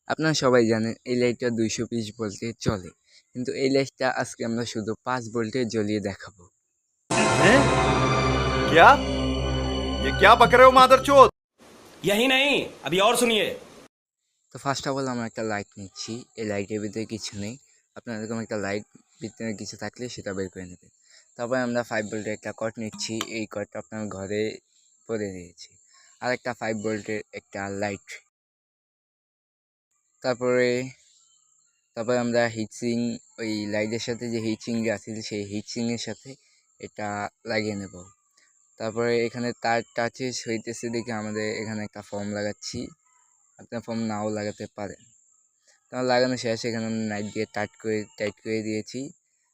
আপনারা সবাই জানেন এই লাইটটা 220 ভোল্টে চলে, কিন্তু এই লাইটটা আজকে আমরা শুধু 5 ভোল্টে জ্বলিয়ে দেখাবো। हैं? क्या ये क्या बक रहे हो मादरचोद? यही नहीं, अभी और सुनिए। তো ফার্স্ট অফ অল আমরা একটা লাইট নিচ্ছি। এই লাইটের ভিতরে কিছু নেই, আপনার এরকম একটা লাইট ভিতরে কিছু থাকলে সেটা বের করে নেবেন। তারপরে আমরা 5 ভোল্টের একটা কর্ড নিচ্ছি। এই কর্ডটা আপনার ঘরে পরে দিয়েছি। আর একটা 5 ভোল্টের একটা লাইট। তারপরে তারপরে আমরা হিটসিং, ওই লাইটের সাথে যে হিটসিংটা আছে সেই হিটসিংয়ের সাথে এটা লাগিয়ে নেব। তারপরে এখানে তার টাচেস হইতেছে দেখে আমাদের এখানে একটা ফর্ম লাগাচ্ছি। আপনার ফর্ম নাও লাগাতে পারেন। তার লাগানো শেষ, এখানে আমরা নাইট দিয়ে টাইট করে দিয়েছি।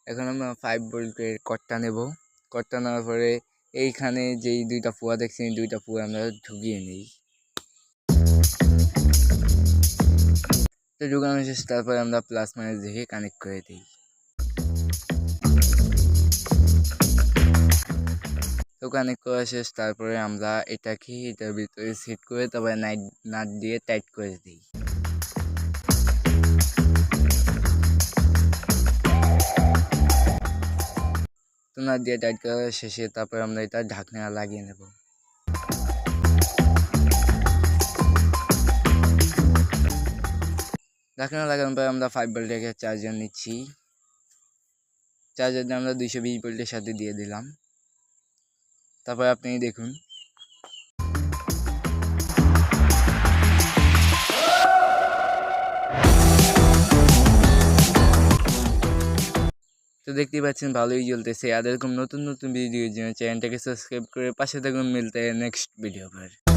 এখন আমরা 5 ভোল্টের কর্ডটা নেব। কর্ডটা নেওয়ার পরে এইখানে যেই দুইটা ফুয়া দেখছেন এই দুইটা ফুয়া আমরা ঢুকিয়ে নিই। তো ঢুকানো শেষ, তারপরে আমরা প্লাস মাইনাস দেখে কানেক্ট করে দিই। তো কানেক্ট করা শেষ, তারপরে আমরা এটাকে এটার ভিতরে সেট করে তারপরে নাট দিয়ে টাইট করে দিই। তো নাট দিয়ে টাইট করা শেষে তারপরে আমরা এটা ঢাকনা লাগিয়ে নেব। ঢাকনা লাগানোর পর আমরা 5 ভোল্টের চার্জার নিচ্ছি। চার্জারটা আমরা 220 ভোল্টের সাথে দিয়ে দিলাম। তারপর আপনি দেখুন, তো দেখতেই পাচ্ছেন ভালোই জ্বলতেছে। আর এরকম নতুন নতুন ভিডিওর জন্য চ্যানেলটাকে সাবস্ক্রাইব করে পাশে থাকুন। মিলতে নেক্সট ভিডিও पर।